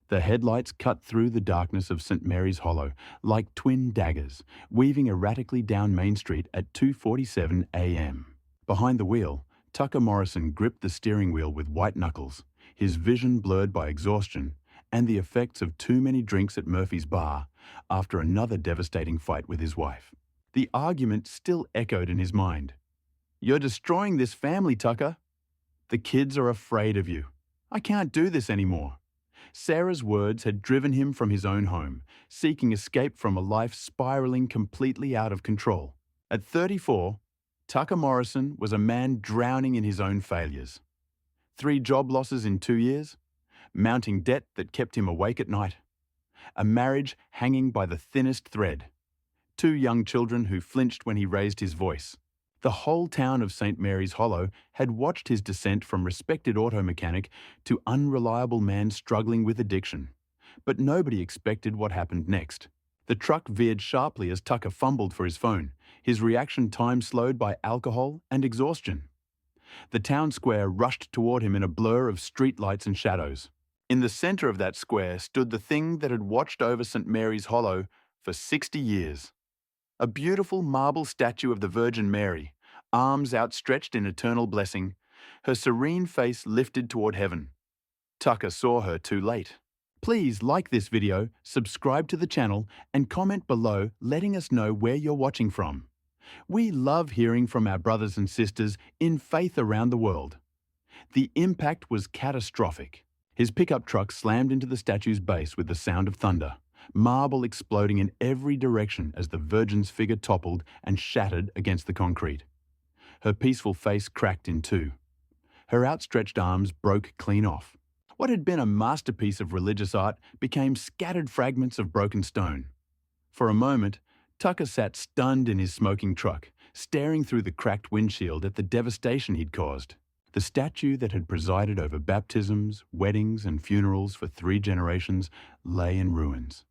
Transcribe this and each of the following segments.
The headlights cut through the darkness of St. Mary's Hollow like twin daggers, weaving erratically down Main Street at 2:47 a.m. Behind the wheel, Tucker Morrison gripped the steering wheel with white knuckles, his vision blurred by exhaustion and the effects of too many drinks at Murphy's bar after another devastating fight with his wife. The argument still echoed in his mind. "You're destroying this family, Tucker. The kids are afraid of you. I can't do this anymore." Sarah's words had driven him from his own home, seeking escape from a life spiraling completely out of control. At 34, Tucker Morrison was a man drowning in his own failures. 3 job losses in 2 years, mounting debt that kept him awake at night, a marriage hanging by the thinnest thread, 2 young children who flinched when he raised his voice. The whole town of St. Mary's Hollow had watched his descent from respected auto mechanic to unreliable man struggling with addiction. But nobody expected what happened next. The truck veered sharply as Tucker fumbled for his phone, his reaction time slowed by alcohol and exhaustion. The town square rushed toward him in a blur of streetlights and shadows. In the center of that square stood the thing that had watched over St. Mary's Hollow for 60 years. A beautiful marble statue of the Virgin Mary, arms outstretched in eternal blessing, her serene face lifted toward heaven. Tucker saw her too late. Please like this video, subscribe to the channel, and comment below letting us know where you're watching from. We love hearing from our brothers and sisters in faith around the world. The impact was catastrophic. His pickup truck slammed into the statue's base with the sound of thunder, marble exploding in every direction as the Virgin's figure toppled and shattered against the concrete. Her peaceful face cracked in two. Her outstretched arms broke clean off. What had been a masterpiece of religious art became scattered fragments of broken stone. For a moment, Tucker sat stunned in his smoking truck, staring through the cracked windshield at the devastation he'd caused. The statue that had presided over baptisms, weddings, and funerals for 3 generations lay in ruins.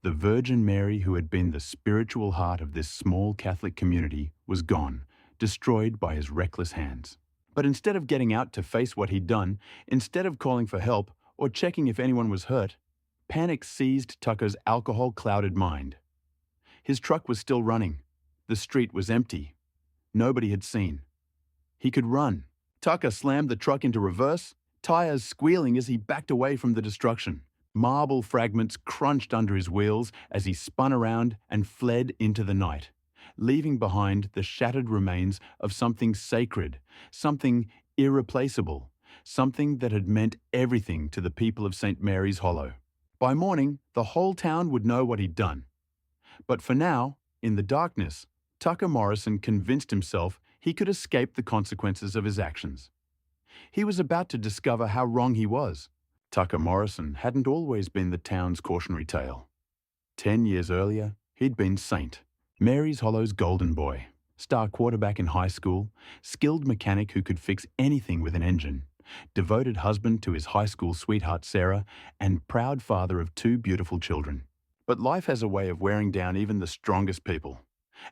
The Virgin Mary, who had been the spiritual heart of this small Catholic community, was gone, destroyed by his reckless hands. But instead of getting out to face what he'd done, instead of calling for help or checking if anyone was hurt, panic seized Tucker's alcohol-clouded mind. His truck was still running. The street was empty. Nobody had seen. He could run. Tucker slammed the truck into reverse, tires squealing as he backed away from the destruction. Marble fragments crunched under his wheels as he spun around and fled into the night, leaving behind the shattered remains of something sacred, something irreplaceable, something that had meant everything to the people of St. Mary's Hollow. By morning, the whole town would know what he'd done. But for now, in the darkness, Tucker Morrison convinced himself he could escape the consequences of his actions. He was about to discover how wrong he was. Tucker Morrison hadn't always been the town's cautionary tale. 10 years earlier, he'd been Saint, Mary's Hollow's golden boy, star quarterback in high school, skilled mechanic who could fix anything with an engine, devoted husband to his high school sweetheart Sarah, and proud father of 2 beautiful children. But life has a way of wearing down even the strongest people,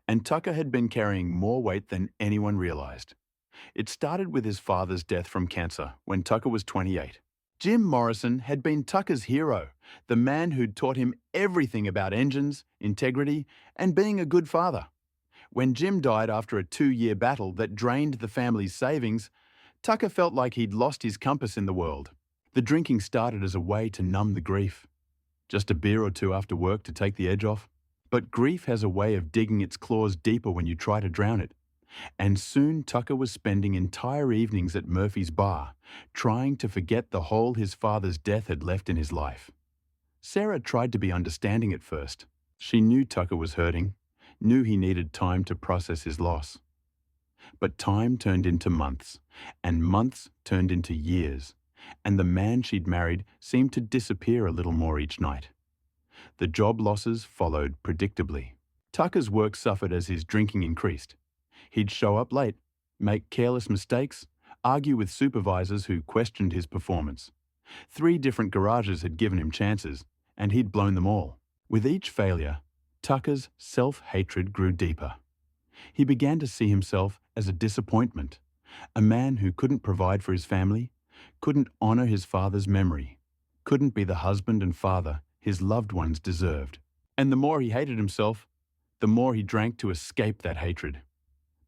and Tucker had been carrying more weight than anyone realized. It started with his father's death from cancer when Tucker was 28. Jim Morrison had been Tucker's hero, the man who'd taught him everything about engines, integrity, and being a good father. When Jim died after a 2-year battle that drained the family's savings, Tucker felt like he'd lost his compass in the world. The drinking started as a way to numb the grief. Just a beer or 2 after work to take the edge off. But grief has a way of digging its claws deeper when you try to drown it. And soon Tucker was spending entire evenings at Murphy's bar, trying to forget the hole his father's death had left in his life. Sarah tried to be understanding at first. She knew Tucker was hurting, knew he needed time to process his loss. But time turned into months, and months turned into years, and the man she'd married seemed to disappear a little more each night. The job losses followed predictably. Tucker's work suffered as his drinking increased. He'd show up late, make careless mistakes, argue with supervisors who questioned his performance. 3 different garages had given him chances, and he'd blown them all. With each failure, Tucker's self-hatred grew deeper. He began to see himself as a disappointment, a man who couldn't provide for his family, couldn't honor his father's memory, couldn't be the husband and father his loved ones deserved. And the more he hated himself, the more he drank to escape that hatred.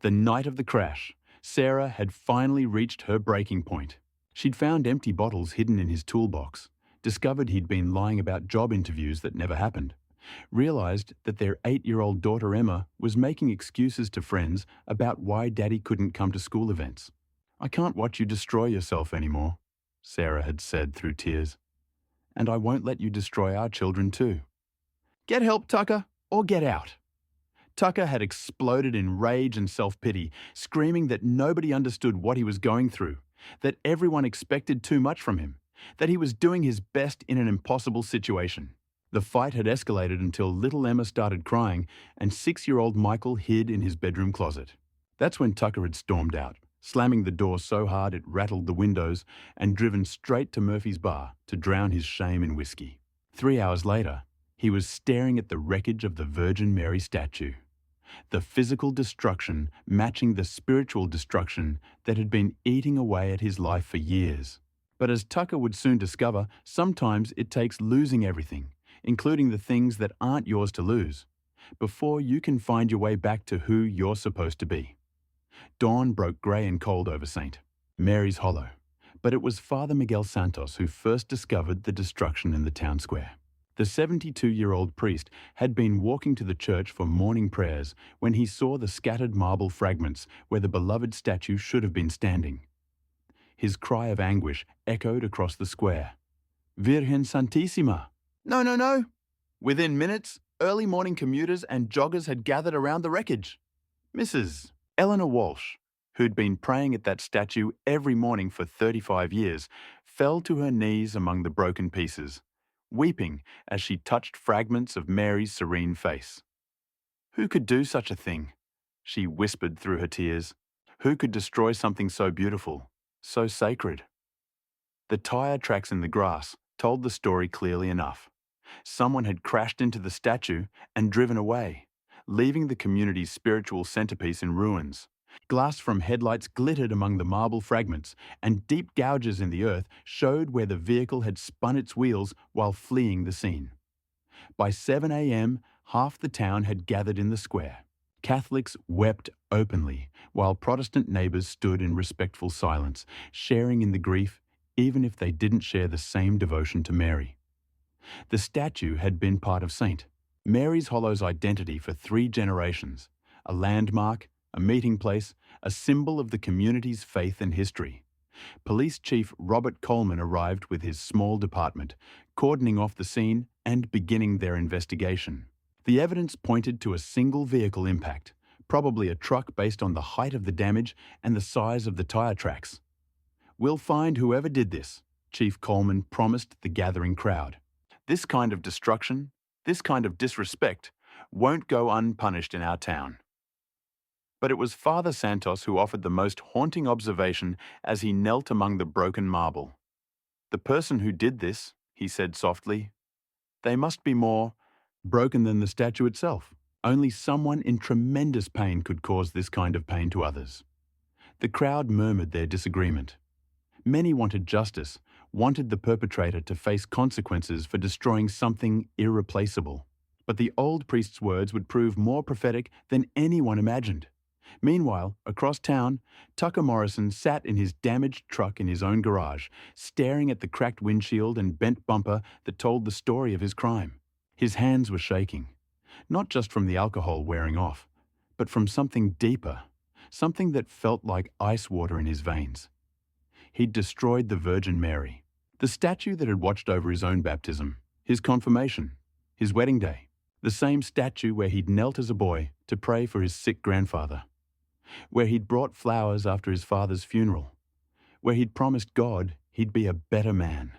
The night of the crash, Sarah had finally reached her breaking point. She'd found empty bottles hidden in his toolbox, discovered he'd been lying about job interviews that never happened, realized that their 8-year-old daughter Emma was making excuses to friends about why Daddy couldn't come to school events. "I can't watch you destroy yourself anymore," Sarah had said through tears. "And I won't let you destroy our children too. Get help, Tucker, or get out." Tucker had exploded in rage and self-pity, screaming that nobody understood what he was going through, that everyone expected too much from him, that he was doing his best in an impossible situation. The fight had escalated until little Emma started crying and 6-year-old Michael hid in his bedroom closet. That's when Tucker had stormed out, slamming the door so hard it rattled the windows and driven straight to Murphy's bar to drown his shame in whiskey. 3 hours later, he was staring at the wreckage of the Virgin Mary statue. The physical destruction matching the spiritual destruction that had been eating away at his life for years. But as Tucker would soon discover, sometimes it takes losing everything, including the things that aren't yours to lose, before you can find your way back to who you're supposed to be. Dawn broke grey and cold over St. Mary's Hollow, but it was Father Miguel Santos who first discovered the destruction in the town square. The 72-year-old priest had been walking to the church for morning prayers when he saw the scattered marble fragments where the beloved statue should have been standing. His cry of anguish echoed across the square. "Virgen Santissima!" "No, no, no!" Within minutes, early morning commuters and joggers had gathered around the wreckage. Mrs. Eleanor Walsh, who'd been praying at that statue every morning for 35 years, fell to her knees among the broken pieces, weeping as she touched fragments of Mary's serene face. "Who could do such a thing?" she whispered through her tears. "Who could destroy something so beautiful, so sacred?" The tire tracks in the grass told the story clearly enough. Someone had crashed into the statue and driven away, leaving the community's spiritual centerpiece in ruins. Glass from headlights glittered among the marble fragments, and deep gouges in the earth showed where the vehicle had spun its wheels while fleeing the scene. By 7 a.m., half the town had gathered in the square. Catholics wept openly, while Protestant neighbours stood in respectful silence, sharing in the grief, even if they didn't share the same devotion to Mary. The statue had been part of St. Mary's Hollow's identity for 3 generations, a landmark, a meeting place, a symbol of the community's faith and history. Police Chief Robert Coleman arrived with his small department, cordoning off the scene and beginning their investigation. The evidence pointed to a single vehicle impact, probably a truck based on the height of the damage and the size of the tire tracks. "We'll find whoever did this," Chief Coleman promised the gathering crowd. "This kind of destruction, this kind of disrespect, won't go unpunished in our town." But it was Father Santos who offered the most haunting observation as he knelt among the broken marble. "The person who did this," he said softly, "they must be more broken than the statue itself. Only someone in tremendous pain could cause this kind of pain to others." The crowd murmured their disagreement. Many wanted justice, wanted the perpetrator to face consequences for destroying something irreplaceable. But the old priest's words would prove more prophetic than anyone imagined. Meanwhile, across town, Tucker Morrison sat in his damaged truck in his own garage, staring at the cracked windshield and bent bumper that told the story of his crime. His hands were shaking, not just from the alcohol wearing off, but from something deeper, something that felt like ice water in his veins. He'd destroyed the Virgin Mary, the statue that had watched over his own baptism, his confirmation, his wedding day, the same statue where he'd knelt as a boy to pray for his sick grandfather, where he'd brought flowers after his father's funeral, where he'd promised God he'd be a better man.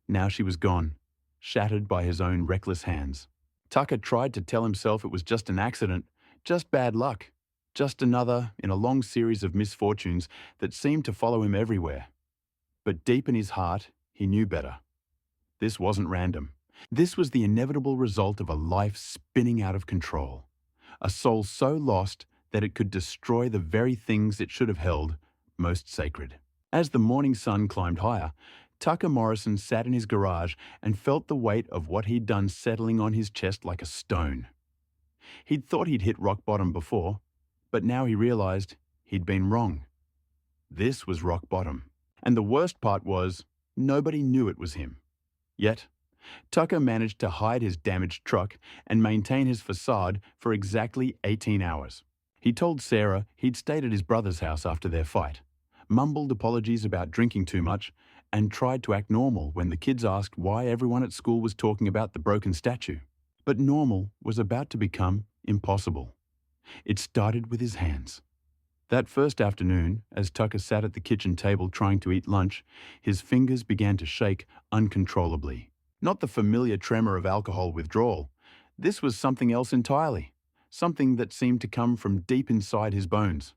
Now she was gone, shattered by his own reckless hands. Tucker tried to tell himself it was just an accident, just bad luck, just another in a long series of misfortunes that seemed to follow him everywhere. But deep in his heart, he knew better. This wasn't random. This was the inevitable result of a life spinning out of control, a soul so lost that it could destroy the very things it should have held most sacred. As the morning sun climbed higher, Tucker Morrison sat in his garage and felt the weight of what he'd done settling on his chest like a stone. He'd thought he'd hit rock bottom before, but now he realized he'd been wrong. This was rock bottom. And the worst part was, nobody knew it was him. Yet, Tucker managed to hide his damaged truck and maintain his facade for exactly 18 hours. He told Sarah he'd stayed at his brother's house after their fight, mumbled apologies about drinking too much, and tried to act normal when the kids asked why everyone at school was talking about the broken statue. But normal was about to become impossible. It started with his hands. That first afternoon, as Tucker sat at the kitchen table trying to eat lunch, his fingers began to shake uncontrollably. Not the familiar tremor of alcohol withdrawal. This was something else entirely, something that seemed to come from deep inside his bones.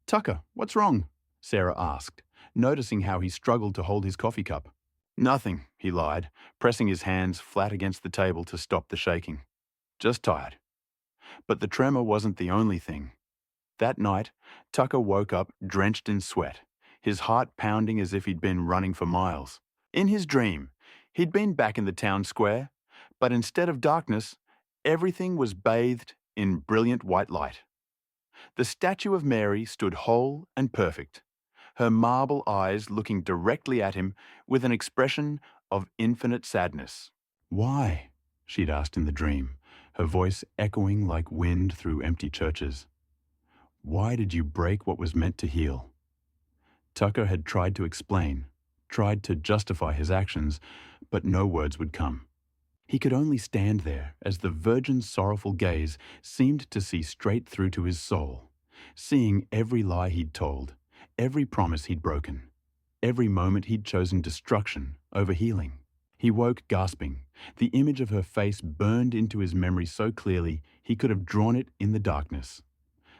"Tucker, what's wrong?" Sarah asked, noticing how he struggled to hold his coffee cup. "Nothing," he lied, pressing his hands flat against the table to stop the shaking. "Just tired." But the tremor wasn't the only thing. That night, Tucker woke up drenched in sweat, his heart pounding as if he'd been running for miles. In his dream, he'd been back in the town square, but instead of darkness, everything was bathed in brilliant white light. The statue of Mary stood whole and perfect, her marble eyes looking directly at him with an expression of infinite sadness. "Why?" she'd asked in the dream, her voice echoing like wind through empty churches. "Why did you break what was meant to heal?" Tucker had tried to explain, tried to justify his actions, but no words would come. He could only stand there as the Virgin's sorrowful gaze seemed to see straight through to his soul, seeing every lie he'd told, every promise he'd broken, every moment he'd chosen destruction over healing. He woke gasping. The image of her face burned into his memory so clearly he could have drawn it in the darkness.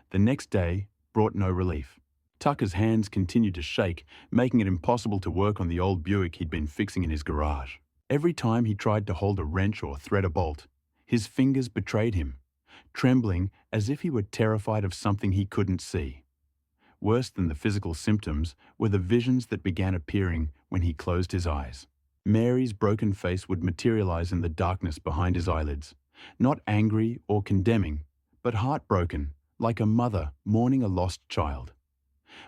The next day brought no relief. Tucker's hands continued to shake, making it impossible to work on the old Buick he'd been fixing in his garage. Every time he tried to hold a wrench or thread a bolt, his fingers betrayed him, trembling as if he were terrified of something he couldn't see. Worse than the physical symptoms were the visions that began appearing when he closed his eyes. Mary's broken face would materialize in the darkness behind his eyelids, not angry or condemning, but heartbroken, like a mother mourning a lost child.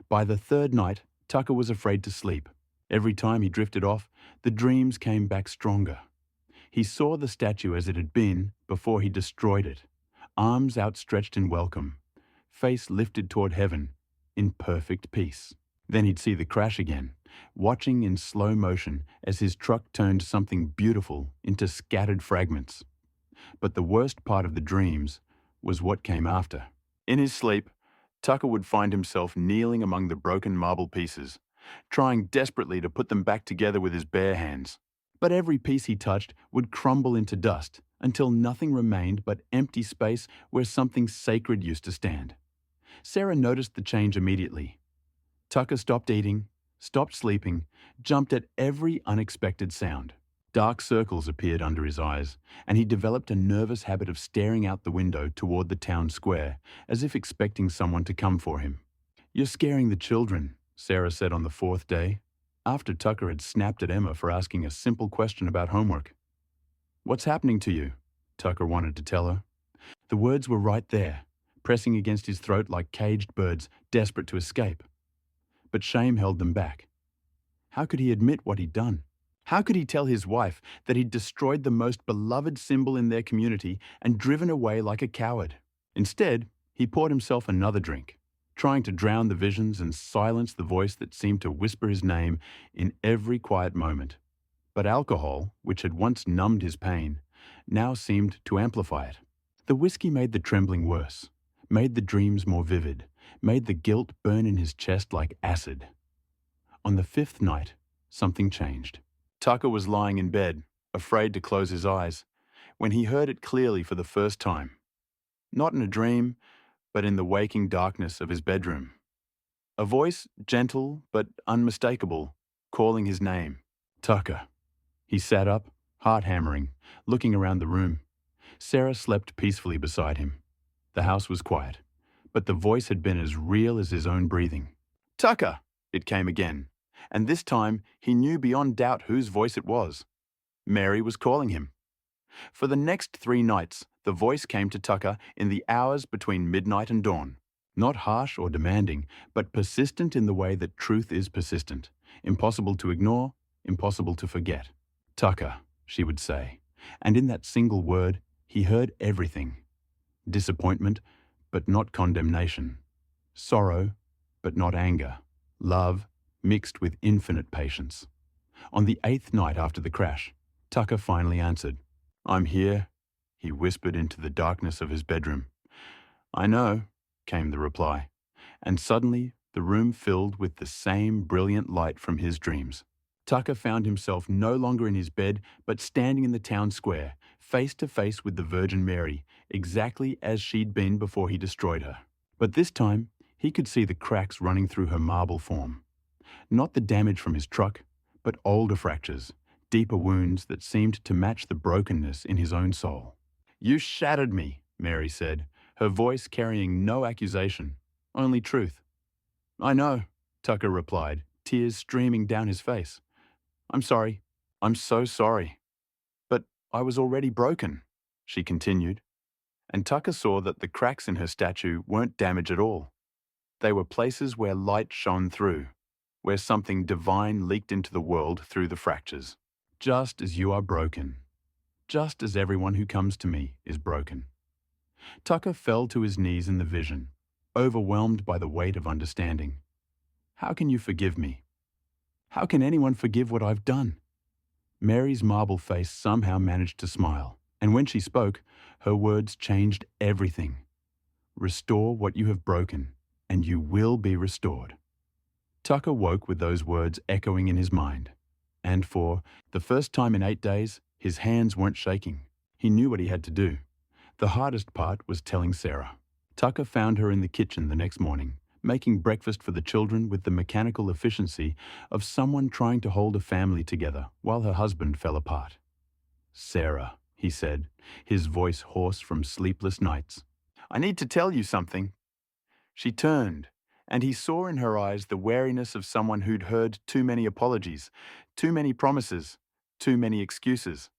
By the third night, Tucker was afraid to sleep. Every time he drifted off, the dreams came back stronger. He saw the statue as it had been before he destroyed it, arms outstretched in welcome, face lifted toward heaven, in perfect peace. Then he'd see the crash again, watching in slow motion as his truck turned something beautiful into scattered fragments. But the worst part of the dreams was what came after. In his sleep, Tucker would find himself kneeling among the broken marble pieces, trying desperately to put them back together with his bare hands. But every piece he touched would crumble into dust until nothing remained but empty space where something sacred used to stand. Sarah noticed the change immediately. Tucker stopped eating, stopped sleeping, jumped at every unexpected sound. Dark circles appeared under his eyes, and he developed a nervous habit of staring out the window toward the town square, as if expecting someone to come for him. "You're scaring the children," Sarah said on the fourth day, after Tucker had snapped at Emma for asking a simple question about homework. "What's happening to you?" Tucker wanted to tell her. The words were right there, pressing against his throat like caged birds desperate to escape. But shame held them back. How could he admit what he'd done? How could he tell his wife that he'd destroyed the most beloved symbol in their community and driven away like a coward? Instead, he poured himself another drink, trying to drown the visions and silence the voice that seemed to whisper his name in every quiet moment. But alcohol, which had once numbed his pain, now seemed to amplify it. The whiskey made the trembling worse, made the dreams more vivid, made the guilt burn in his chest like acid. On the fifth night, something changed. Tucker was lying in bed, afraid to close his eyes, when he heard it clearly for the first time. Not in a dream, but in the waking darkness of his bedroom. A voice, gentle but unmistakable, calling his name. "Tucker." He sat up, heart hammering, looking around the room. Sarah slept peacefully beside him. The house was quiet, but the voice had been as real as his own breathing. "Tucker!" It came again, And this time, he knew beyond doubt whose voice it was. Mary was calling him. For the next 3 nights, the voice came to Tucker in the hours between midnight and dawn. Not harsh or demanding, but persistent in the way that truth is persistent. Impossible to ignore, impossible to forget. Tucker, she would say. And in that single word, he heard everything. Disappointment, but not condemnation. Sorrow, but not anger. Love, mixed with infinite patience. On the 8th night after the crash, Tucker finally answered. "I'm here," he whispered into the darkness of his bedroom. "I know," came the reply, and suddenly the room filled with the same brilliant light from his dreams. Tucker found himself no longer in his bed, but standing in the town square, face to face with the Virgin Mary, exactly as she'd been before he destroyed her. But this time, he could see the cracks running through her marble form. Not the damage from his truck, but older fractures, deeper wounds that seemed to match the brokenness in his own soul. "You shattered me," Mary said, her voice carrying no accusation, only truth. "I know," Tucker replied, tears streaming down his face. "I'm sorry. I'm so sorry. But I was already broken," she continued. And Tucker saw that the cracks in her statue weren't damage at all. They were places where light shone through, where something divine leaked into the world through the fractures. "Just as you are broken. Just as everyone who comes to me is broken." Tucker fell to his knees in the vision, overwhelmed by the weight of understanding. "How can you forgive me? How can anyone forgive what I've done?" Mary's marble face somehow managed to smile, and when she spoke, her words changed everything. "Restore what you have broken, and you will be restored." Tucker woke with those words echoing in his mind, and for the first time in 8 days, his hands weren't shaking. He knew what he had to do. The hardest part was telling Sarah. Tucker found her in the kitchen the next morning, making breakfast for the children with the mechanical efficiency of someone trying to hold a family together while her husband fell apart. "Sarah," he said, his voice hoarse from sleepless nights, "I need to tell you something." She turned, and he saw in her eyes the wariness of someone who'd heard too many apologies, too many promises, too many excuses.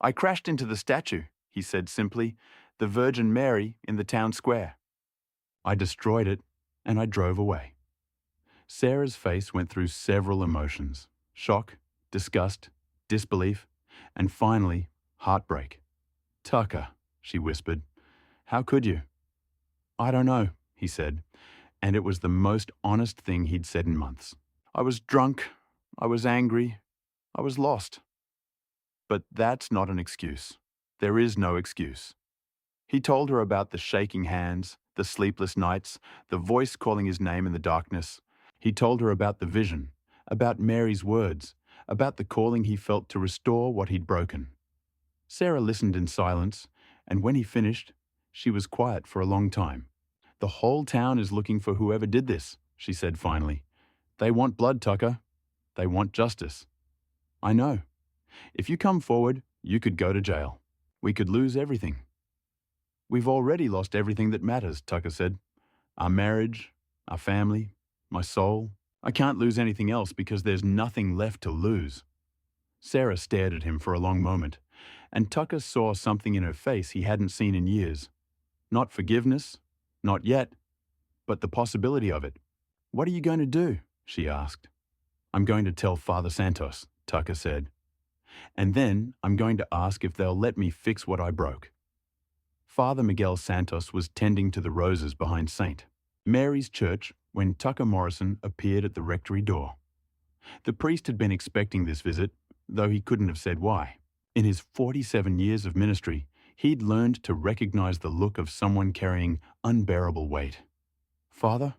"I crashed into the statue," he said simply, "the Virgin Mary in the town square. I destroyed it, and I drove away." Sarah's face went through several emotions: shock, disgust, disbelief, and finally, heartbreak. "Tucker," she whispered, "how could you?" "I don't know," he said, and it was the most honest thing he'd said in months. "I was drunk, I was angry, I was lost." But that's not an excuse. There is no excuse. He told her about the shaking hands, the sleepless nights, the voice calling his name in the darkness. He told her about the vision, about Mary's words, about the calling he felt to restore what he'd broken. Sarah listened in silence, and when he finished, she was quiet for a long time. "The whole town is looking for whoever did this," she said finally. "They want blood, Tucker. They want justice. I know. If you come forward, you could go to jail. We could lose everything." "We've already lost everything that matters," Tucker said. "Our marriage, our family, my soul. I can't lose anything else because there's nothing left to lose." Sarah stared at him for a long moment, and Tucker saw something in her face he hadn't seen in years. Not forgiveness, not yet, but the possibility of it. "What are you going to do?" she asked. "I'm going to tell Father Santos," Tucker said. "And then I'm going to ask if they'll let me fix what I broke." Father Miguel Santos was tending to the roses behind St. Mary's Church when Tucker Morrison appeared at the rectory door. The priest had been expecting this visit, though he couldn't have said why. In his 47 years of ministry, he'd learned to recognize the look of someone carrying unbearable weight. "Father,"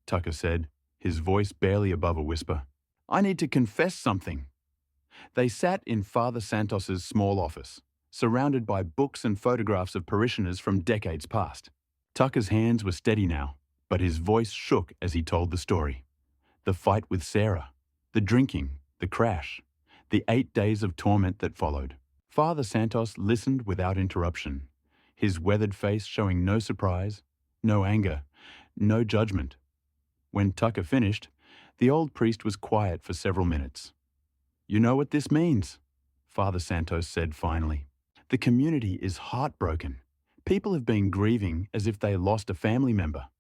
Tucker said, his voice barely above a whisper, "I need to confess something." They sat in Father Santos's small office, surrounded by books and photographs of parishioners from decades past. Tucker's hands were steady now, but his voice shook as he told the story. The fight with Sarah, the drinking, the crash, the 8 days of torment that followed. Father Santos listened without interruption, his weathered face showing no surprise, no anger, no judgment. When Tucker finished, The old priest was quiet for several minutes. "You know what this means," Father Santos said finally. "The community is heartbroken. People have been grieving as if they lost a family member."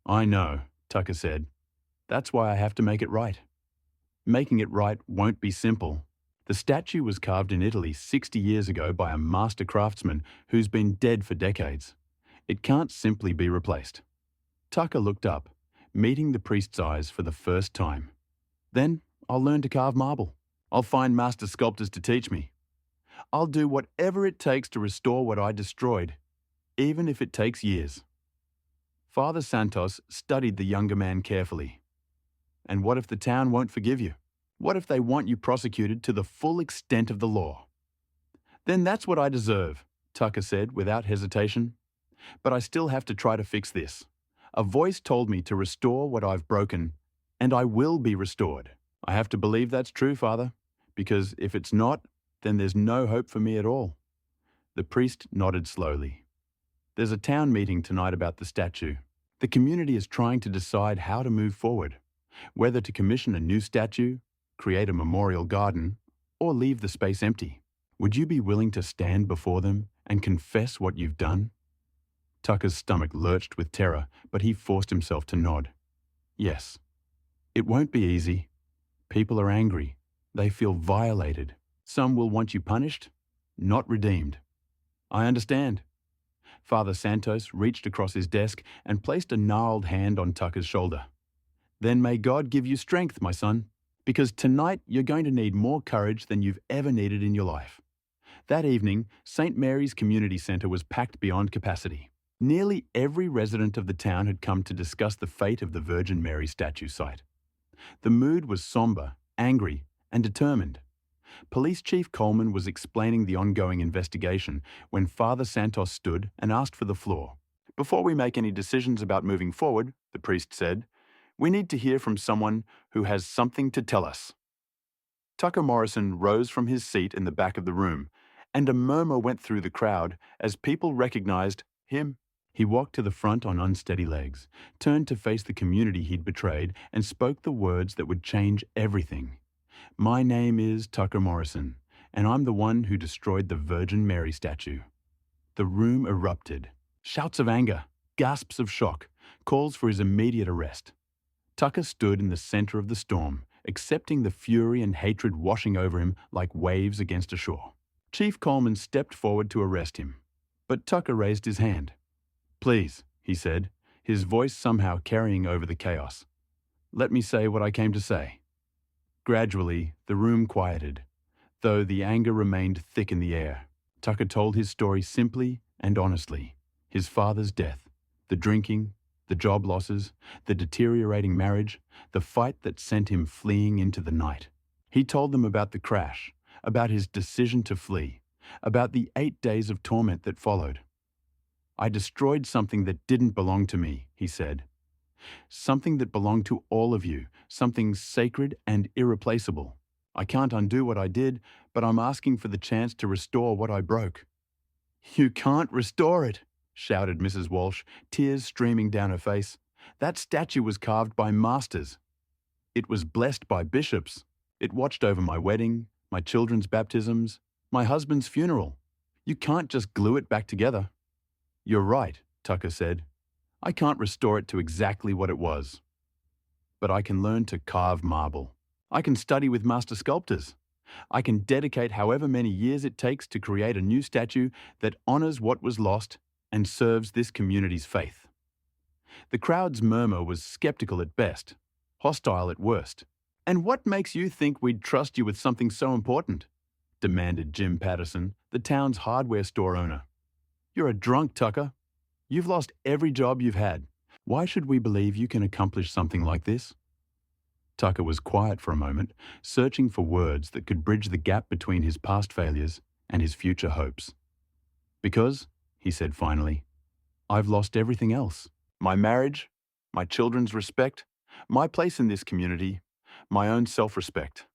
"I know," Tucker said. "That's why I have to make it right." Making it right won't be simple. The statue was carved in Italy 60 years ago by a master craftsman who's been dead for decades. It can't simply be replaced. Tucker looked up, meeting the priest's eyes for the first time. "Then I'll learn to carve marble. I'll find master sculptors to teach me. I'll do whatever it takes to restore what I destroyed, even if it takes years." Father Santos studied the younger man carefully. "And what if the town won't forgive you? What if they want you prosecuted to the full extent of the law?" "Then that's what I deserve," Tucker said without hesitation. "But I still have to try to fix this. A voice told me to restore what I've broken, and I will be restored. I have to believe that's true, Father, because if it's not, then there's no hope for me at all." The priest nodded slowly. "There's a town meeting tonight about the statue. The community is trying to decide how to move forward, whether to commission a new statue, create a memorial garden, or leave the space empty. Would you be willing to stand before them and confess what you've done?" Tucker's stomach lurched with terror, but he forced himself to nod. "Yes. It won't be easy. People are angry. They feel violated. Some will want you punished, not redeemed." "I understand." Father Santos reached across his desk and placed a gnarled hand on Tucker's shoulder. "Then may God give you strength, my son, because tonight you're going to need more courage than you've ever needed in your life." That evening, St. Mary's Community Centre was packed beyond capacity. Nearly every resident of the town had come to discuss the fate of the Virgin Mary statue site. The mood was somber, angry, and determined. Police Chief Coleman was explaining the ongoing investigation when Father Santos stood and asked for the floor. "Before we make any decisions about moving forward," the priest said, "we need to hear from someone who has something to tell us." Tucker Morrison rose from his seat in the back of the room, and a murmur went through the crowd as people recognized him. He walked to the front on unsteady legs, turned to face the community he'd betrayed, and spoke the words that would change everything. "My name is Tucker Morrison, and I'm the one who destroyed the Virgin Mary statue." The room erupted. Shouts of anger, gasps of shock, calls for his immediate arrest. Tucker stood in the center of the storm, accepting the fury and hatred washing over him like waves against a shore. Chief Coleman stepped forward to arrest him, but Tucker raised his hand. "Please," he said, his voice somehow carrying over the chaos. "Let me say what I came to say." Gradually, the room quieted, though the anger remained thick in the air. Tucker told his story simply and honestly. His father's death, the drinking, the job losses, the deteriorating marriage, the fight that sent him fleeing into the night. He told them about the crash, about his decision to flee, about the 8 days of torment that followed. "I destroyed something that didn't belong to me," he said. "Something that belonged to all of you, something sacred and irreplaceable. I can't undo what I did, but I'm asking for the chance to restore what I broke." "You can't restore it," shouted Mrs. Walsh, tears streaming down her face. "That statue was carved by masters. It was blessed by bishops. It watched over my wedding, my children's baptisms, my husband's funeral. You can't just glue it back together." "You're right," Tucker said. "I can't restore it to exactly what it was. But I can learn to carve marble. I can study with master sculptors. I can dedicate however many years it takes to create a new statue that honors what was lost and serves this community's faith." The crowd's murmur was skeptical at best, hostile at worst. "And what makes you think we'd trust you with something so important?" demanded Jim Patterson, the town's hardware store owner. "You're a drunk, Tucker. You've lost every job you've had. Why should we believe you can accomplish something like this?" Tucker was quiet for a moment, searching for words that could bridge the gap between his past failures and his future hopes. "Because," he said finally, "I've lost everything else. My marriage, my children's respect, my place in this community, my own self-respect.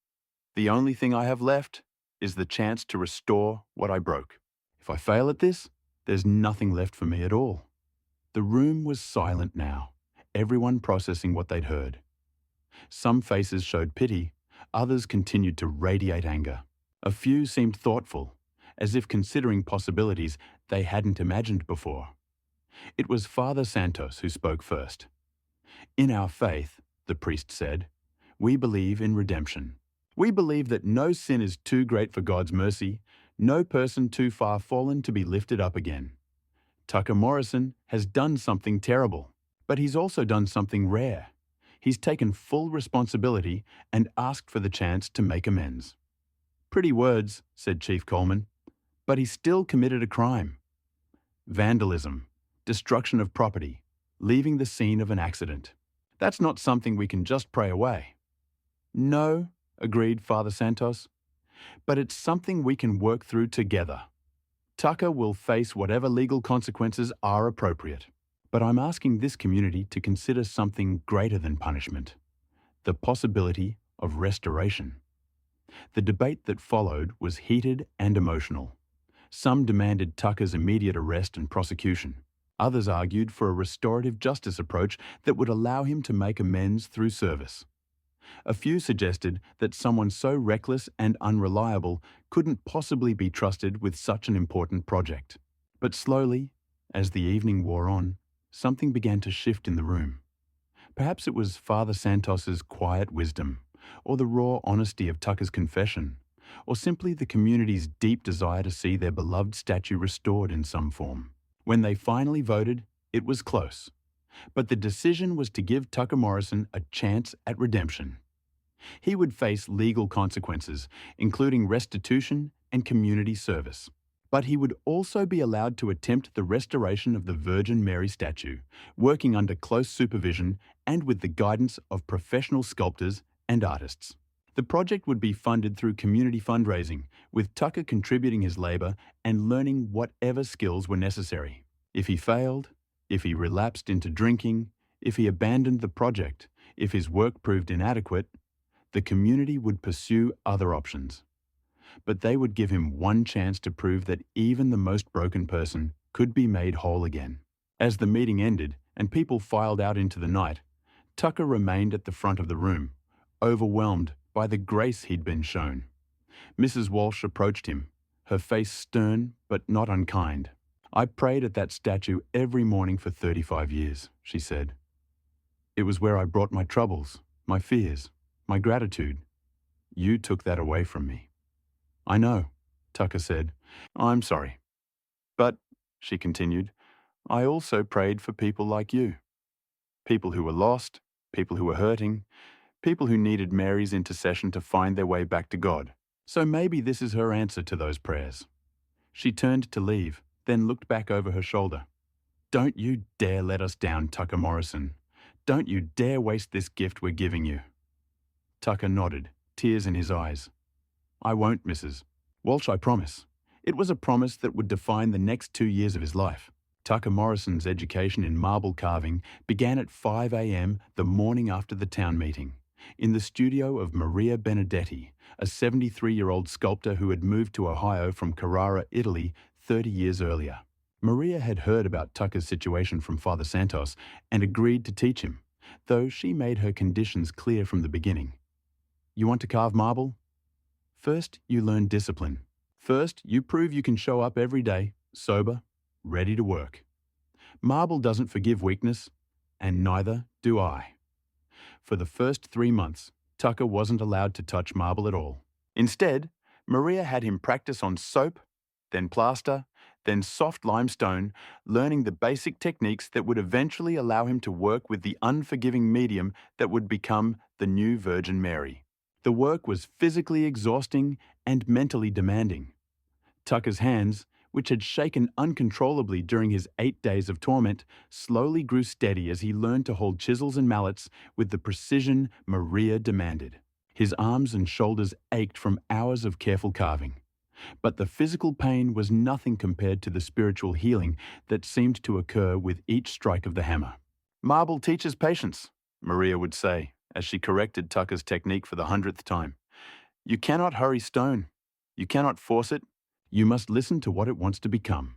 The only thing I have left is the chance to restore what I broke. If I fail at this, there's nothing left for me at all." The room was silent now, everyone processing what they'd heard. Some faces showed pity, others continued to radiate anger. A few seemed thoughtful, as if considering possibilities they hadn't imagined before. It was Father Santos who spoke first. "In our faith," the priest said, "we believe in redemption. We believe that no sin is too great for God's mercy, no person too far fallen to be lifted up again. Tucker Morrison has done something terrible, but he's also done something rare. He's taken full responsibility and asked for the chance to make amends." "Pretty words," said Chief Coleman, "but he still committed a crime. Vandalism, destruction of property, leaving the scene of an accident. That's not something we can just pray away." "No," agreed Father Santos, "but it's something we can work through together. Tucker will face whatever legal consequences are appropriate. But I'm asking this community to consider something greater than punishment, the possibility of restoration." The debate that followed was heated and emotional. Some demanded Tucker's immediate arrest and prosecution. Others argued for a restorative justice approach that would allow him to make amends through service. A few suggested that someone so reckless and unreliable couldn't possibly be trusted with such an important project. But slowly, as the evening wore on, something began to shift in the room. Perhaps it was Father Santos's quiet wisdom, or the raw honesty of Tucker's confession, or simply the community's deep desire to see their beloved statue restored in some form. When they finally voted, it was close. But the decision was to give Tucker Morrison a chance at redemption. He would face legal consequences, including restitution and community service. But he would also be allowed to attempt the restoration of the Virgin Mary statue, working under close supervision and with the guidance of professional sculptors and artists. The project would be funded through community fundraising, with Tucker contributing his labour and learning whatever skills were necessary. If he failed, if he relapsed into drinking, if he abandoned the project, if his work proved inadequate, the community would pursue other options. But they would give him one chance to prove that even the most broken person could be made whole again. As the meeting ended and people filed out into the night, Tucker remained at the front of the room, overwhelmed by the grace he'd been shown. Mrs. Walsh approached him, her face stern but not unkind. "I prayed at that statue every morning for 35 years, she said. "It was where I brought my troubles, my fears, my gratitude. You took that away from me." "I know," Tucker said. "I'm sorry. But," she continued, "I also prayed for people like you. People who were lost, people who were hurting, people who needed Mary's intercession to find their way back to God. So maybe this is her answer to those prayers." She turned to leave, then looked back over her shoulder. "Don't you dare let us down, Tucker Morrison. Don't you dare waste this gift we're giving you." Tucker nodded, tears in his eyes. "I won't, Mrs. Walsh, I promise." It was a promise that would define the next 2 years of his life. Tucker Morrison's education in marble carving began at 5 a.m. the morning after the town meeting, in the studio of Maria Benedetti, a 73-year-old sculptor who had moved to Ohio from Carrara, Italy, 30 years earlier. Maria had heard about Tucker's situation from Father Santos and agreed to teach him, though she made her conditions clear from the beginning. "You want to carve marble? First, you learn discipline. First, you prove you can show up every day, sober, ready to work. Marble doesn't forgive weakness, and neither do I." For the first 3 months, Tucker wasn't allowed to touch marble at all. Instead, Maria had him practice on soap, then plaster, then soft limestone, learning the basic techniques that would eventually allow him to work with the unforgiving medium that would become the new Virgin Mary. The work was physically exhausting and mentally demanding. Tucker's hands, which had shaken uncontrollably during his 8 days of torment, slowly grew steady as he learned to hold chisels and mallets with the precision Maria demanded. His arms and shoulders ached from hours of careful carving. But the physical pain was nothing compared to the spiritual healing that seemed to occur with each strike of the hammer. "Marble teaches patience," Maria would say, as she corrected Tucker's technique for the 100th time. "You cannot hurry stone. You cannot force it. You must listen to what it wants to become."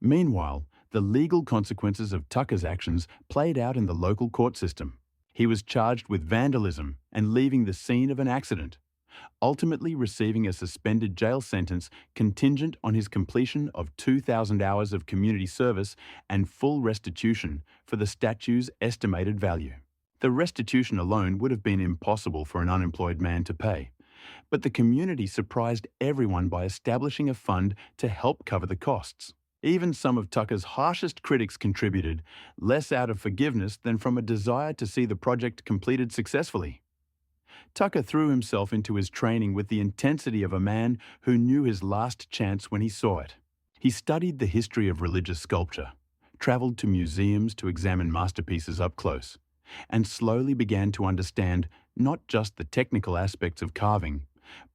Meanwhile, the legal consequences of Tucker's actions played out in the local court system. He was charged with vandalism and leaving the scene of an accident, ultimately receiving a suspended jail sentence contingent on his completion of 2,000 hours of community service and full restitution for the statue's estimated value. The restitution alone would have been impossible for an unemployed man to pay, but the community surprised everyone by establishing a fund to help cover the costs. Even some of Tucker's harshest critics contributed, less out of forgiveness than from a desire to see the project completed successfully. Tucker threw himself into his training with the intensity of a man who knew his last chance when he saw it. He studied the history of religious sculpture, traveled to museums to examine masterpieces up close, and slowly began to understand not just the technical aspects of carving,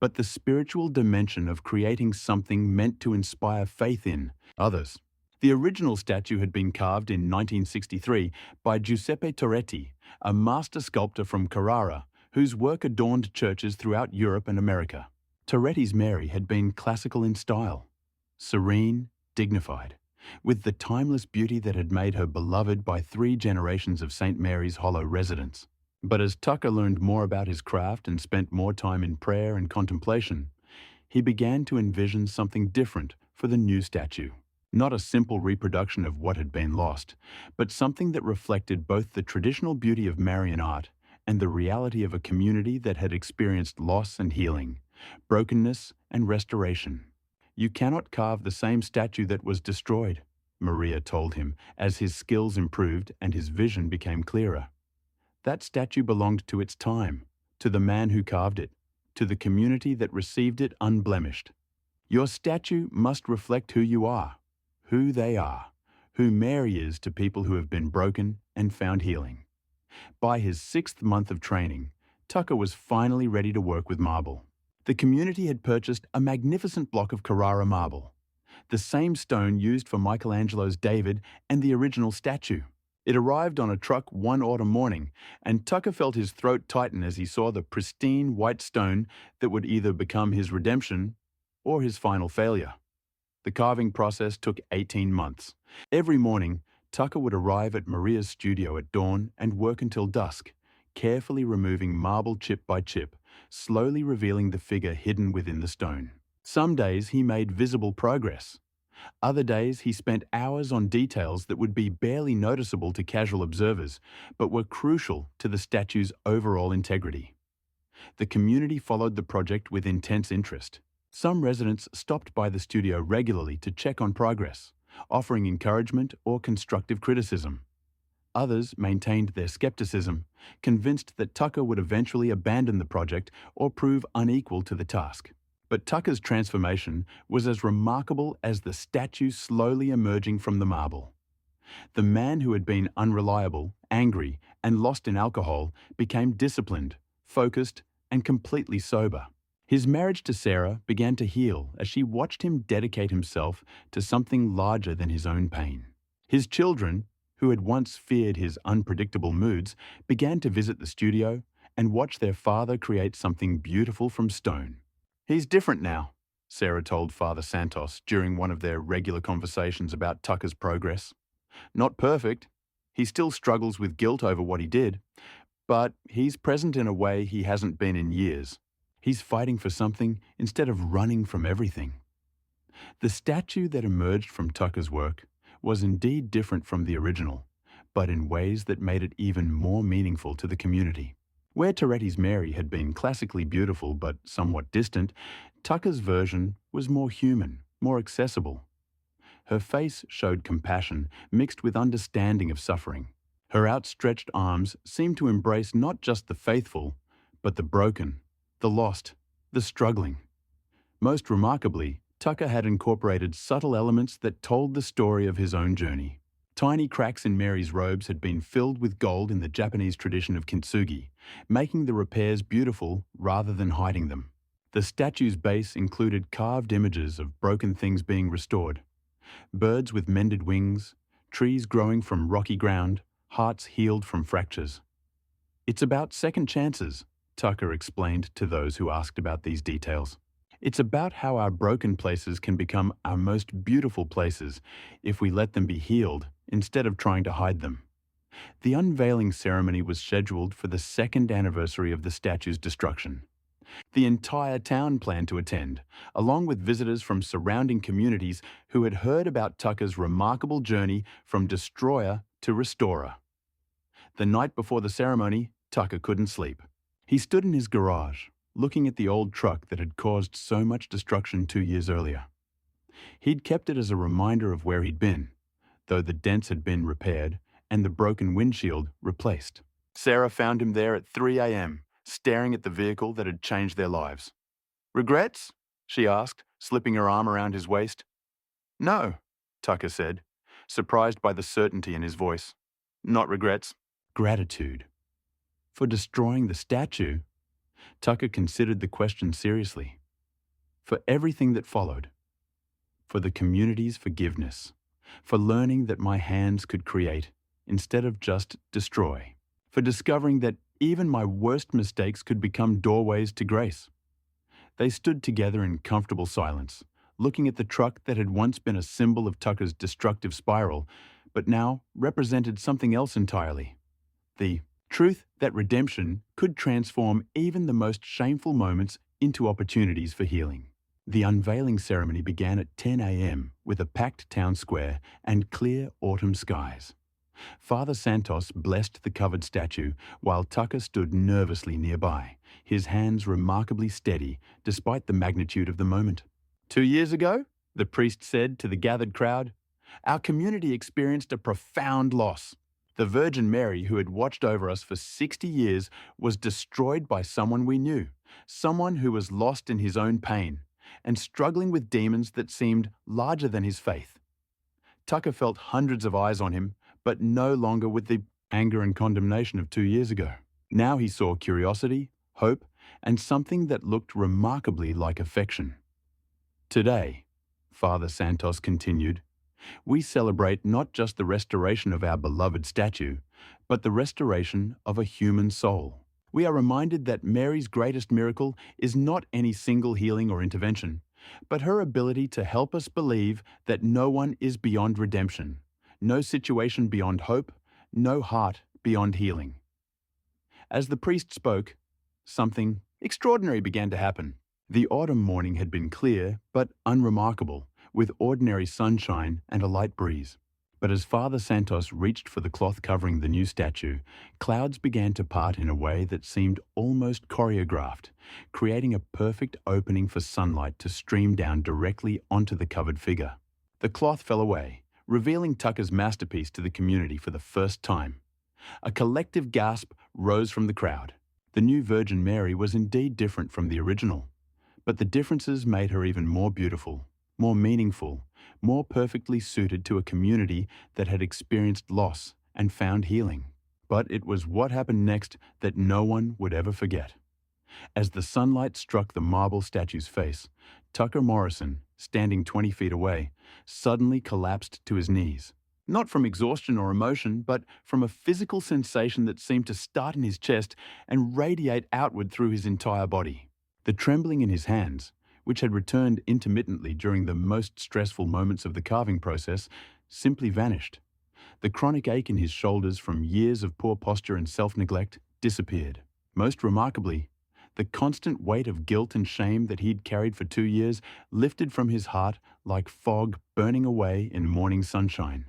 but the spiritual dimension of creating something meant to inspire faith in others. The original statue had been carved in 1963 by Giuseppe Torretti, a master sculptor from Carrara, whose work adorned churches throughout Europe and America. Torretti's Mary had been classical in style, serene, dignified, with the timeless beauty that had made her beloved by 3 generations of St. Mary's Hollow residents. But as Tucker learned more about his craft and spent more time in prayer and contemplation, he began to envision something different for the new statue. Not a simple reproduction of what had been lost, but something that reflected both the traditional beauty of Marian art and the reality of a community that had experienced loss and healing, brokenness and restoration. "You cannot carve the same statue that was destroyed," Maria told him as his skills improved and his vision became clearer. That statue belonged to its time, to the man who carved it, to the community that received it unblemished. Your statue must reflect who you are, who they are, who Mary is to people who have been broken and found healing. By his 6th month of training, Tucker was finally ready to work with marble. The community had purchased a magnificent block of Carrara marble, the same stone used for Michelangelo's David and the original statue. It arrived on a truck one autumn morning, and Tucker felt his throat tighten as he saw the pristine white stone that would either become his redemption or his final failure. The carving process took 18 months. Every morning, Tucker would arrive at Maria's studio at dawn and work until dusk, carefully removing marble chip by chip, slowly revealing the figure hidden within the stone. Some days he made visible progress. Other days he spent hours on details that would be barely noticeable to casual observers, but were crucial to the statue's overall integrity. The community followed the project with intense interest. Some residents stopped by the studio regularly to check on progress, offering encouragement or constructive criticism. Others maintained their skepticism, convinced that Tucker would eventually abandon the project or prove unequal to the task. But Tucker's transformation was as remarkable as the statue slowly emerging from the marble. The man who had been unreliable, angry, and lost in alcohol became disciplined, focused, and completely sober. His marriage to Sarah began to heal as she watched him dedicate himself to something larger than his own pain. His children, who had once feared his unpredictable moods, began to visit the studio and watch their father create something beautiful from stone. "He's different now," Sarah told Father Santos during one of their regular conversations about Tucker's progress. "Not perfect. He still struggles with guilt over what he did, but he's present in a way he hasn't been in years. He's fighting for something instead of running from everything." The statue that emerged from Tucker's work was indeed different from the original, but in ways that made it even more meaningful to the community. Where Torretti's Mary had been classically beautiful but somewhat distant, Tucker's version was more human, more accessible. Her face showed compassion mixed with understanding of suffering. Her outstretched arms seemed to embrace not just the faithful, but the broken, the lost, the struggling. Most remarkably, Tucker had incorporated subtle elements that told the story of his own journey. Tiny cracks in Mary's robes had been filled with gold in the Japanese tradition of kintsugi, making the repairs beautiful rather than hiding them. The statue's base included carved images of broken things being restored, birds with mended wings, trees growing from rocky ground, hearts healed from fractures. "It's about second chances," Tucker explained to those who asked about these details. "It's about how our broken places can become our most beautiful places if we let them be healed instead of trying to hide them." The unveiling ceremony was scheduled for the second anniversary of the statue's destruction. The entire town planned to attend, along with visitors from surrounding communities who had heard about Tucker's remarkable journey from destroyer to restorer. The night before the ceremony, Tucker couldn't sleep. He stood in his garage, looking at the old truck that had caused so much destruction 2 years earlier. He'd kept it as a reminder of where he'd been, though the dents had been repaired and the broken windshield replaced. Sarah found him there at 3 a.m., staring at the vehicle that had changed their lives. "Regrets?" she asked, slipping her arm around his waist. "No," Tucker said, surprised by the certainty in his voice. "Not regrets." Gratitude. For destroying the statue, Tucker considered the question seriously. For everything that followed. For the community's forgiveness. For learning that my hands could create instead of just destroy. For discovering that even my worst mistakes could become doorways to grace. They stood together in comfortable silence, looking at the truck that had once been a symbol of Tucker's destructive spiral, but now represented something else entirely. The truth that redemption could transform even the most shameful moments into opportunities for healing. The unveiling ceremony began at 10 a.m. with a packed town square and clear autumn skies. Father Santos blessed the covered statue while Tucker stood nervously nearby, his hands remarkably steady despite the magnitude of the moment. 2 years ago, the priest said to the gathered crowd, our community experienced a profound loss. The Virgin Mary, who had watched over us for 60 years, was destroyed by someone we knew, someone who was lost in his own pain and struggling with demons that seemed larger than his faith. Tucker felt hundreds of eyes on him, but no longer with the anger and condemnation of 2 years ago. Now he saw curiosity, hope, and something that looked remarkably like affection. Today, Father Santos continued, we celebrate not just the restoration of our beloved statue, but the restoration of a human soul. We are reminded that Mary's greatest miracle is not any single healing or intervention, but her ability to help us believe that no one is beyond redemption, no situation beyond hope, no heart beyond healing. As the priest spoke, something extraordinary began to happen. The autumn morning had been clear but unremarkable, with ordinary sunshine and a light breeze. But as Father Santos reached for the cloth covering the new statue, clouds began to part in a way that seemed almost choreographed, creating a perfect opening for sunlight to stream down directly onto the covered figure. The cloth fell away, revealing Tucker's masterpiece to the community for the first time. A collective gasp rose from the crowd. The new Virgin Mary was indeed different from the original, but the differences made her even more beautiful, more meaningful, more perfectly suited to a community that had experienced loss and found healing. But it was what happened next that no one would ever forget. As the sunlight struck the marble statue's face, Tucker Morrison, standing 20 feet away, suddenly collapsed to his knees. Not from exhaustion or emotion, but from a physical sensation that seemed to start in his chest and radiate outward through his entire body. The trembling in his hands, which had returned intermittently during the most stressful moments of the carving process, simply vanished. The chronic ache in his shoulders from years of poor posture and self-neglect disappeared. Most remarkably, the constant weight of guilt and shame that he'd carried for 2 years lifted from his heart like fog burning away in morning sunshine.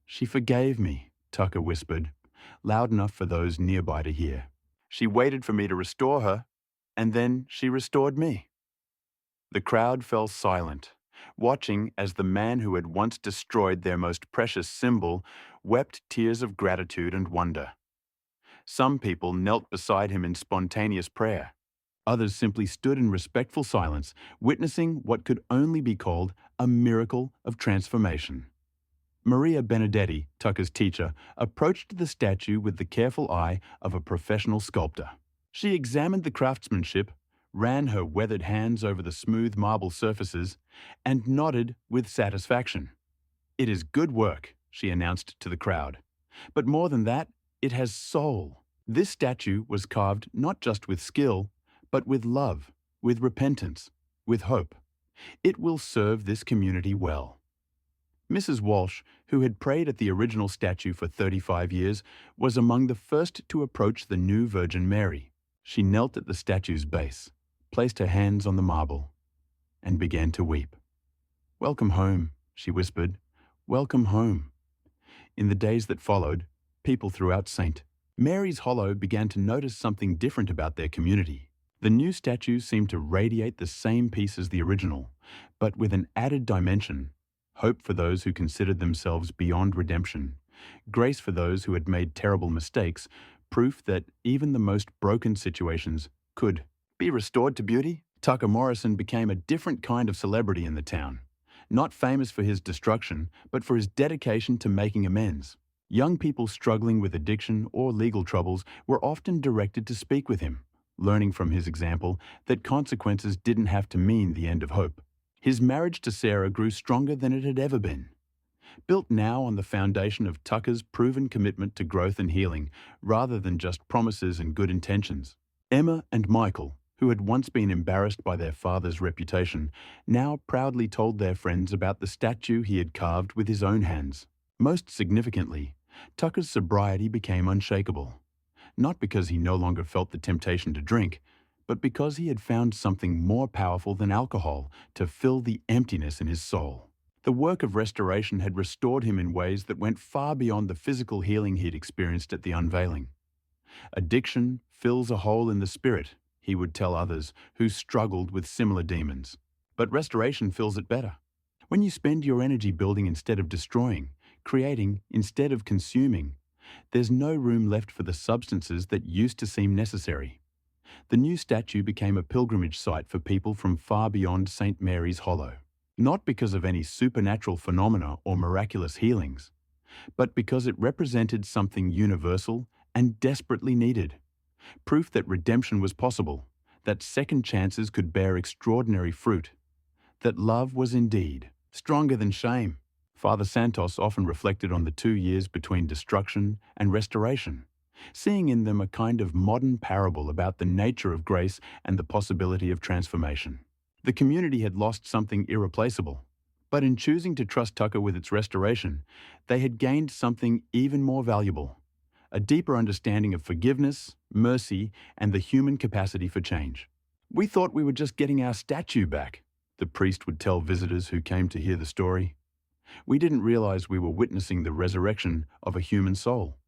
She forgave me, Tucker whispered, loud enough for those nearby to hear. She waited for me to restore her, and then she restored me. The crowd fell silent, watching as the man who had once destroyed their most precious symbol wept tears of gratitude and wonder. Some people knelt beside him in spontaneous prayer. Others simply stood in respectful silence, witnessing what could only be called a miracle of transformation. Maria Benedetti, Tucker's teacher, approached the statue with the careful eye of a professional sculptor. She examined the craftsmanship, ran her weathered hands over the smooth marble surfaces, and nodded with satisfaction. It is good work, she announced to the crowd. But more than that, it has soul. This statue was carved not just with skill, but with love, with repentance, with hope. It will serve this community well. Mrs. Walsh, who had prayed at the original statue for 35 years, was among the first to approach the new Virgin Mary. She knelt at the statue's base, placed her hands on the marble, and began to weep. "Welcome home," she whispered. "Welcome home." In the days that followed, people throughout St. Mary's Hollow began to notice something different about their community. The new statue seemed to radiate the same peace as the original, but with an added dimension: hope for those who considered themselves beyond redemption, grace for those who had made terrible mistakes, proof that even the most broken situations could be restored to beauty. Tucker Morrison became a different kind of celebrity in the town, not famous for his destruction, but for his dedication to making amends. Young people struggling with addiction or legal troubles were often directed to speak with him, learning from his example that consequences didn't have to mean the end of hope. His marriage to Sarah grew stronger than it had ever been. Built now on the foundation of Tucker's proven commitment to growth and healing, rather than just promises and good intentions. Emma and Michael, who had once been embarrassed by their father's reputation, now proudly told their friends about the statue he had carved with his own hands. Most significantly, Tucker's sobriety became unshakable, not because he no longer felt the temptation to drink, but because he had found something more powerful than alcohol to fill the emptiness in his soul. The work of restoration had restored him in ways that went far beyond the physical healing he'd experienced at the unveiling. Addiction fills a hole in the spirit, he would tell others who struggled with similar demons. But restoration fills it better. When you spend your energy building instead of destroying, creating instead of consuming, there's no room left for the substances that used to seem necessary. The new statue became a pilgrimage site for people from far beyond St. Mary's Hollow, not because of any supernatural phenomena or miraculous healings, but because it represented something universal and desperately needed. Proof that redemption was possible, that second chances could bear extraordinary fruit, that love was indeed stronger than shame. Father Santos often reflected on the 2 years between destruction and restoration, seeing in them a kind of modern parable about the nature of grace and the possibility of transformation. The community had lost something irreplaceable, but in choosing to trust Tucker with its restoration, they had gained something even more valuable: a deeper understanding of forgiveness, mercy, and the human capacity for change. "We thought we were just getting our statue back," the priest would tell visitors who came to hear the story. "We didn't realize we were witnessing the resurrection of a human soul."